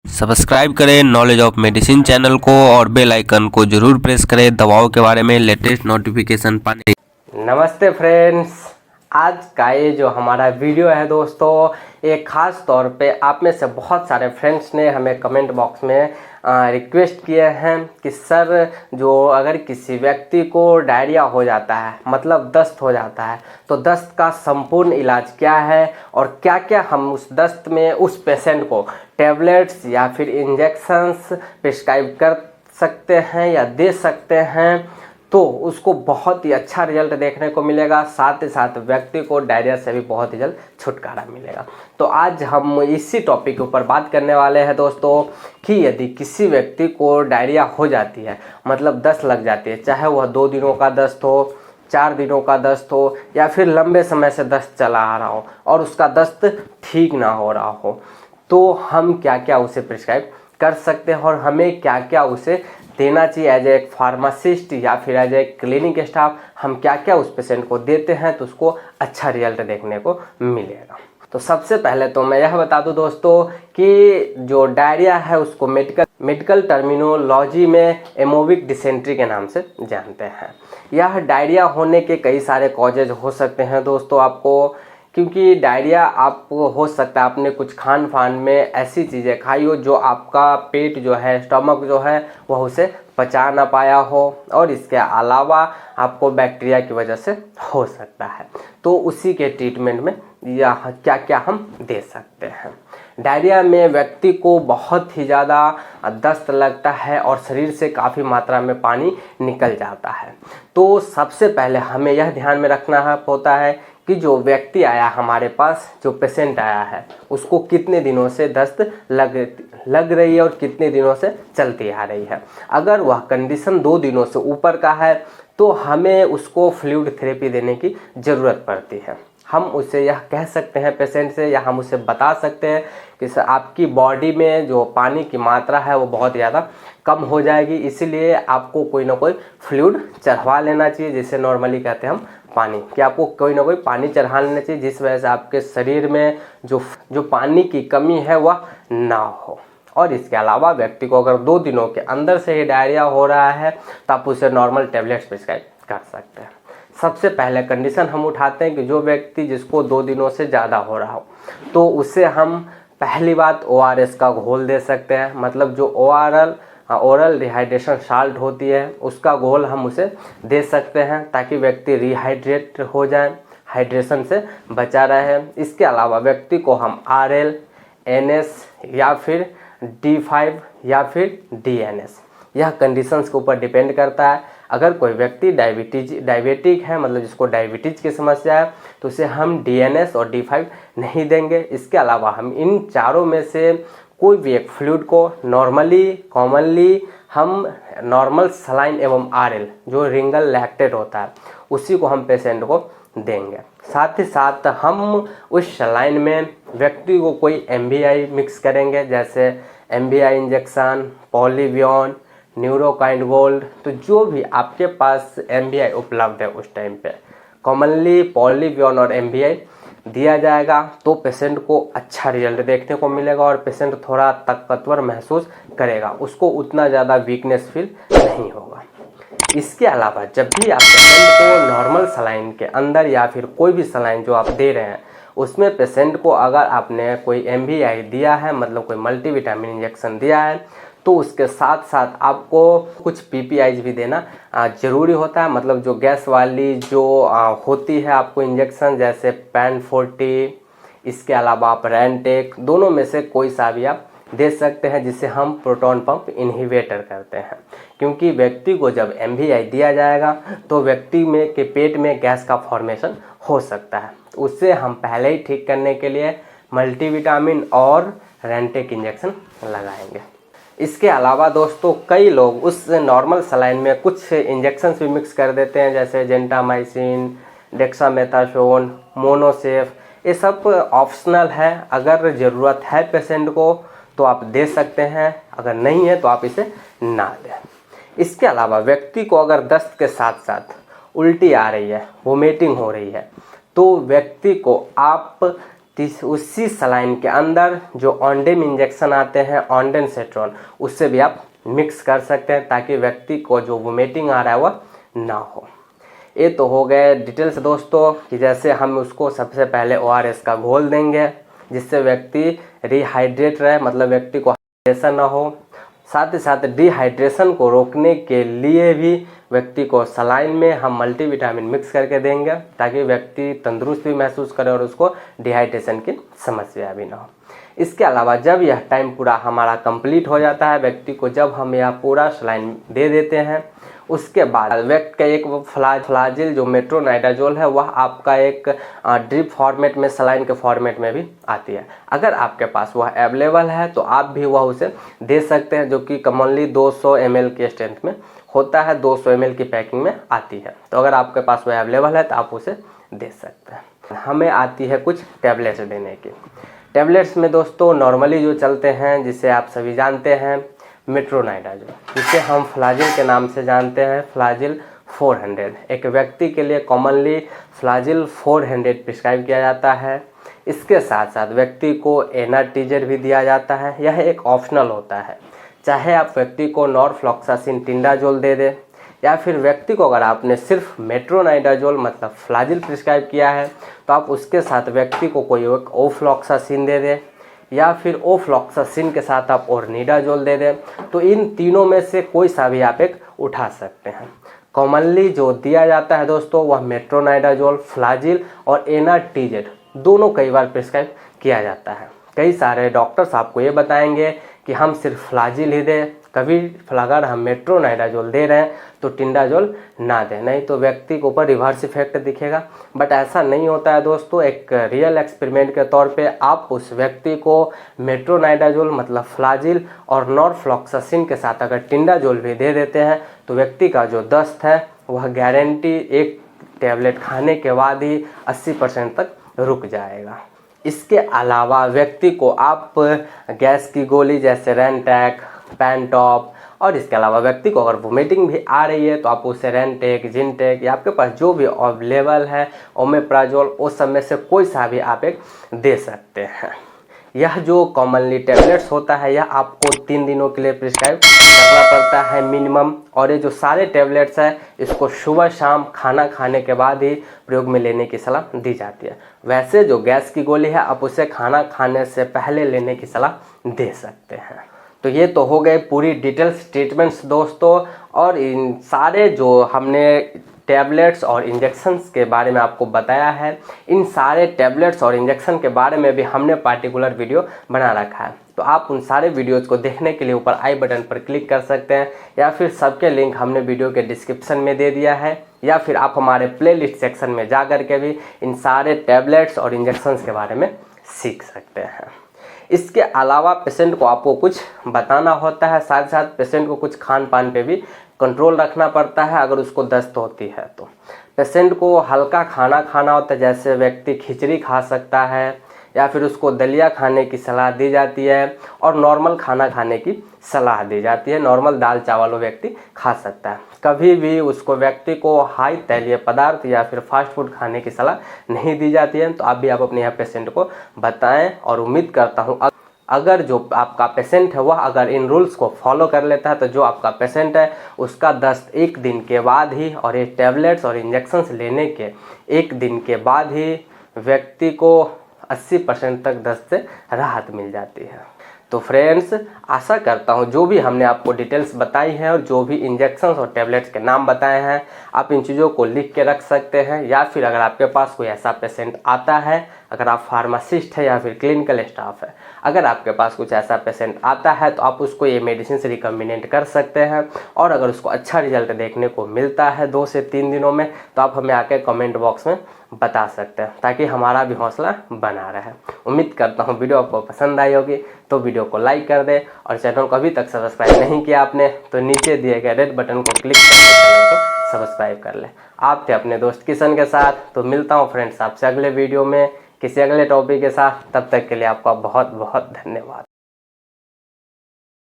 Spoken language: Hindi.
सब्सक्राइब करें नॉलेज ऑफ मेडिसिन चैनल को और बेल आइकन को जरूर प्रेस करें दवाओं के बारे में लेटेस्ट नोटिफिकेशन पाने। नमस्ते फ्रेंड्स, आज का ये जो हमारा वीडियो है दोस्तों, एक ख़ास तौर पे आप में से बहुत सारे फ्रेंड्स ने हमें कमेंट बॉक्स में रिक्वेस्ट किए हैं कि सर जो अगर किसी व्यक्ति को डायरिया हो जाता है, मतलब दस्त हो जाता है, तो दस्त का संपूर्ण इलाज क्या है और क्या क्या हम उस दस्त में उस पेशेंट को टैबलेट्स या फिर इंजेक्शंस प्रिस्क्राइब कर सकते हैं या दे सकते हैं, तो उसको बहुत ही अच्छा रिजल्ट देखने को मिलेगा। साथ ही साथ व्यक्ति को डायरिया से भी बहुत ही जल्द छुटकारा मिलेगा। तो आज हम इसी टॉपिक के ऊपर बात करने वाले हैं दोस्तों कि यदि किसी व्यक्ति को डायरिया हो जाती है, मतलब दस्त लग जाती है, चाहे वह 2 दिनों का दस्त हो, 4 दिनों का दस्त हो या फिर लंबे समय से दस्त चला आ रहा हो और उसका दस्त ठीक ना हो रहा हो, तो हम क्या क्या उसे प्रिस्क्राइब कर सकते हैं और हमें क्या क्या उसे देना चाहिए एज ए फार्मासिस्ट या फिर एज ए क्लिनिक स्टाफ, हम क्या क्या उस पेशेंट को देते हैं तो उसको अच्छा रिजल्ट देखने को मिलेगा। तो सबसे पहले तो मैं यह बता दूं दोस्तों कि जो डायरिया है उसको मेडिकल टर्मिनोलॉजी में एमोविक डिसेंट्री के नाम से जानते हैं। यह डायरिया होने के कई सारे कॉजेज हो सकते हैं दोस्तों आपको, क्योंकि डायरिया आपको हो सकता है आपने कुछ खान पान में ऐसी चीज़ें खाई हो जो आपका पेट जो है, स्टमक जो है, वह उसे पचा ना पाया हो, और इसके अलावा आपको बैक्टीरिया की वजह से हो सकता है। तो उसी के ट्रीटमेंट में यह क्या क्या हम दे सकते हैं। डायरिया में व्यक्ति को बहुत ही ज़्यादा दस्त लगता है और शरीर से काफ़ी मात्रा में पानी निकल जाता है। तो सबसे पहले हमें यह ध्यान में रखना होता है कि जो व्यक्ति आया हमारे पास, जो पेशेंट आया है, उसको कितने दिनों से दस्त लग रही है और कितने दिनों से चलती आ रही है। अगर वह कंडीशन 2 दिनों से ऊपर का है तो हमें उसको फ्लूइड थेरेपी देने की ज़रूरत पड़ती है। हम उसे यह कह सकते हैं पेशेंट से, या हम उसे बता सकते हैं कि सर आपकी बॉडी में जो पानी की मात्रा है वो बहुत ज़्यादा कम हो जाएगी, इसीलिए आपको कोई ना कोई फ्लूइड चढ़वा लेना चाहिए, जिसे नॉर्मली कहते हैं हम पानी, कि आपको कोई ना कोई पानी चढ़ा लेना चाहिए जिस वजह से आपके शरीर में जो पानी की कमी है वह ना हो। और इसके अलावा व्यक्ति को अगर 2 दिनों के अंदर से ही डायरिया हो रहा है तो आप उसे नॉर्मल टैबलेट्स प्रिस्क्राइब कर सकते हैं। सबसे पहले कंडीशन हम उठाते हैं कि जो व्यक्ति जिसको 2 दिनों से ज़्यादा हो रहा हो, तो उसे हम पहली बात ORS का घोल दे सकते हैं, मतलब जो ओरल रिहाइड्रेशन साल्ट होती है उसका घोल हम उसे दे सकते हैं ताकि व्यक्ति रिहाइड्रेट हो जाए, हाइड्रेशन से बचा रहे। इसके अलावा व्यक्ति को हम RL, NS या फिर D5 या फिर DNS, यह कंडीशंस के ऊपर डिपेंड करता है। अगर कोई व्यक्ति डायबिटिक है, मतलब जिसको डायबिटीज़ की समस्या है, तो उसे हम DNS और D5 नहीं देंगे। इसके अलावा हम इन चारों में से कोई भी एक फ्लूइड को कॉमनली हम नॉर्मल सलाइन एवं RL जो रिंगल लैक्टेट होता है उसी को हम पेशेंट को देंगे। साथ ही साथ हम उस सलाइन में व्यक्ति को कोई MBI मिक्स करेंगे, जैसे MBI इंजेक्शन, पॉलीवियन, न्यूरोकाइंड गोल्ड। तो जो भी आपके पास MBI उपलब्ध है उस टाइम पे कॉमनली पॉलीवियन और MBI दिया जाएगा, तो पेशेंट को अच्छा रिजल्ट देखने को मिलेगा और पेशेंट थोड़ा ताकतवर महसूस करेगा, उसको उतना ज़्यादा वीकनेस फील नहीं होगा। इसके अलावा जब भी आप पेशेंट को नॉर्मल सलाइन के अंदर या फिर कोई भी सलाइन जो आप दे रहे हैं उसमें पेशेंट को अगर आपने कोई MBI दिया है, मतलब कोई मल्टीविटामिन इंजेक्शन दिया है, तो उसके साथ साथ आपको कुछ PPIs भी देना ज़रूरी होता है, मतलब जो गैस वाली जो होती है आपको इंजेक्शन, जैसे पैन 40, इसके अलावा आप रैनटेक, दोनों में से कोई सा भी आप दे सकते हैं, जिसे हम प्रोटॉन पंप इनहिबिटर करते हैं। क्योंकि व्यक्ति को जब MBI दिया जाएगा तो व्यक्ति में के पेट में गैस का फॉर्मेशन हो सकता है, उससे हम पहले ही ठीक करने के लिए मल्टीविटामिन और रैनटेक इंजेक्शन लगाएंगे। इसके अलावा दोस्तों कई लोग उस नॉर्मल सलाइन में कुछ इंजेक्शंस भी मिक्स कर देते हैं, जैसे जेंटामाइसिन, डेक्सामेथासोन, मोनोसेफ। ये सब ऑप्शनल है, अगर ज़रूरत है पेशेंट को तो आप दे सकते हैं, अगर नहीं है तो आप इसे ना दें। इसके अलावा व्यक्ति को अगर दस्त के साथ साथ उल्टी आ रही है, वोमिटिंग हो रही है, तो व्यक्ति को आप उसी सलाइन के अंदर जो ऑन्डेम इंजेक्शन आते हैं ऑन्डेनसेट्रॉन, उससे भी आप मिक्स कर सकते हैं ताकि व्यक्ति को जो वोमिटिंग आ रहा है वह ना हो। ये तो हो गए डिटेल्स दोस्तों कि जैसे हम उसको सबसे पहले ORS का घोल देंगे जिससे व्यक्ति रिहाइड्रेट रहे, मतलब व्यक्ति को हाइड्रेशन ना हो। साथ ही साथ डिहाइड्रेशन को रोकने के लिए भी व्यक्ति को सलाइन में हम मल्टीविटामिन मिक्स करके देंगे ताकि व्यक्ति तंदुरुस्त भी महसूस करे और उसको डिहाइड्रेशन की समस्या भी ना हो। इसके अलावा जब यह टाइम पूरा हमारा कंप्लीट हो जाता है व्यक्ति को, जब हम यह पूरा सलाइन दे देते हैं, उसके बाद व्यक्ति का एक फ्लाजिल जो मेट्रोनाइडाजोल है वह आपका एक ड्रिप फॉर्मेट में, सलाइन के फॉर्मेट में भी आती है। अगर आपके पास वह अवेलेबल है तो आप भी वह उसे दे सकते हैं, जो कि कॉमनली 200 ml के स्ट्रेंथ में होता है, 200 ml की पैकिंग में आती है। तो अगर आपके पास वह अवेलेबल है तो आप उसे दे सकते हैं। हमें आती है कुछ टैबलेट्स देने की। टैबलेट्स में दोस्तों नॉर्मली जो चलते हैं, जिसे आप सभी जानते हैं, मेट्रोनाइडाजोल, जिसे हम फ्लाजिल के नाम से जानते हैं, फ्लाजिल 400। एक व्यक्ति के लिए कॉमनली फ्लाजिल 400 प्रिस्क्राइब किया जाता है। इसके साथ साथ व्यक्ति को एनाटीजर भी दिया जाता है। यह एक ऑप्शनल होता है, चाहे आप व्यक्ति को नॉरफ्लॉक्सासिन टिंडाजोल दे दें या फिर व्यक्ति को अगर आपने सिर्फ मेट्रोनाइडाजोल मतलब फ्लाजिल प्रिस्क्राइब किया है तो आप उसके साथ व्यक्ति को कोई एक ओफ्लॉक्सासिन दे दें या फिर ओफ्लॉक्सासिन के साथ आप ओर्निडाजोल दे दें। तो इन तीनों में से कोई सा भी आप एक उठा सकते हैं। कॉमनली जो दिया जाता है दोस्तों वह मेट्रोनाइडाजोल, फ्लाजिल और एनाटीजर दोनों कई बार प्रिस्क्राइब किया जाता है। कई सारे डॉक्टर्स आपको ये बताएंगे कि हम सिर्फ फ्लाजिल ही दें, कभी अगर हम मेट्रोनाइडाजोल दे रहे हैं तो टिंडाजोल ना दें, नहीं तो व्यक्ति के ऊपर रिवर्स इफेक्ट दिखेगा। बट ऐसा नहीं होता है दोस्तों। एक रियल एक्सपेरिमेंट के तौर पे आप उस व्यक्ति को मेट्रोनाइडाजोल मतलब फ्लाजिल और नॉरफ्लॉक्सासिन के साथ अगर टिंडाजोल भी दे देते हैं तो व्यक्ति का जो दस्त है वह गारंटी एक टैबलेट खाने के बाद ही 80% तक रुक जाएगा। इसके अलावा व्यक्ति को आप गैस की गोली जैसे रेंटैक, पैनटॉप और इसके अलावा व्यक्ति को अगर वोमिटिंग भी आ रही है तो आप उसे रेंटेक, जिनटेक या आपके पास जो भी अवेलेबल है ओमेप्राजोल, उस सब में से कोई सा भी आप एक दे सकते हैं। यह जो कॉमनली टैबलेट्स होता है यह आपको 3 दिनों के लिए प्रिस्क्राइब करना पड़ता है मिनिमम। और ये जो सारे टैबलेट्स हैं इसको सुबह शाम खाना खाने के बाद ही प्रयोग में लेने की सलाह दी जाती है। वैसे जो गैस की गोली है आप उसे खाना खाने से पहले लेने की सलाह दे सकते हैं। तो ये तो हो गए पूरी डिटेल्स ट्रीटमेंट्स दोस्तों। और इन सारे जो हमने टैबलेट्स और इंजेक्शन्स के बारे में आपको बताया है, इन सारे टैबलेट्स और इंजेक्शन के बारे में भी हमने पार्टिकुलर वीडियो बना रखा है। तो आप उन सारे वीडियोज़ को देखने के लिए ऊपर आई बटन पर क्लिक कर सकते हैं या फिर सबके लिंक हमने वीडियो के डिस्क्रिप्शन में दे दिया है, या फिर आप हमारे प्लेलिस्ट सेक्शन में जा कर के भी इन सारे टैबलेट्स और इंजेक्शन्स के बारे में सीख सकते हैं। इसके अलावा पेशेंट को आपको कुछ बताना होता है, साथ साथ पेशेंट को कुछ खान पान पे भी कंट्रोल रखना पड़ता है। अगर उसको दस्त होती है तो पेशेंट को हल्का खाना खाना होता है, जैसे व्यक्ति खिचड़ी खा सकता है या फिर उसको दलिया खाने की सलाह दी जाती है और नॉर्मल खाना खाने की सलाह दी जाती है। नॉर्मल दाल चावल वो व्यक्ति खा सकता है। कभी भी उसको व्यक्ति को हाई तैलीय पदार्थ या फिर फास्ट फूड खाने की सलाह नहीं दी जाती है। तो आप भी आप अपने यहाँ पेशेंट को बताएं और उम्मीद करता हूँ अगर जो आपका पेशेंट है वह अगर इन रूल्स को फॉलो कर लेता है तो जो आपका पेशेंट है उसका दस्त 1 दिन के बाद ही और ये टैबलेट्स और इंजेक्शन्स लेने के 1 दिन के बाद ही व्यक्ति को 80% तक दस्त से राहत मिल जाती है। तो फ्रेंड्स आशा करता हूँ जो भी हमने आपको डिटेल्स बताई है और जो भी इंजेक्शन्स और टैबलेट्स के नाम बताए हैं आप इन चीज़ों को लिख के रख सकते हैं, या फिर अगर आपके पास कोई ऐसा पेशेंट आता है, अगर आप फार्मासिस्ट है या फिर क्लिनिकल स्टाफ है, अगर आपके पास कुछ ऐसा पेशेंट आता है तो आप उसको ये मेडिसिन से रिकमेंड कर सकते हैं। और अगर उसको अच्छा रिजल्ट देखने को मिलता है 2 से 3 दिनों में तो आप हमें आके कमेंट बॉक्स में बता सकते हैं ताकि हमारा भी हौसला बना रहे। उम्मीद करता हूँ वीडियो आपको पसंद आई होगी, तो वीडियो को लाइक कर दें और चैनल को अभी तक सब्सक्राइब नहीं किया आपने तो नीचे दिए गए रेड बटन को क्लिक करके चैनल को सब्सक्राइब कर लें। आप थे अपने दोस्त किशन के साथ, तो मिलता हूँ फ्रेंड्स आपसे अगले वीडियो में किसी अगले टॉपिक के साथ। तब तक के लिए आपका बहुत बहुत धन्यवाद।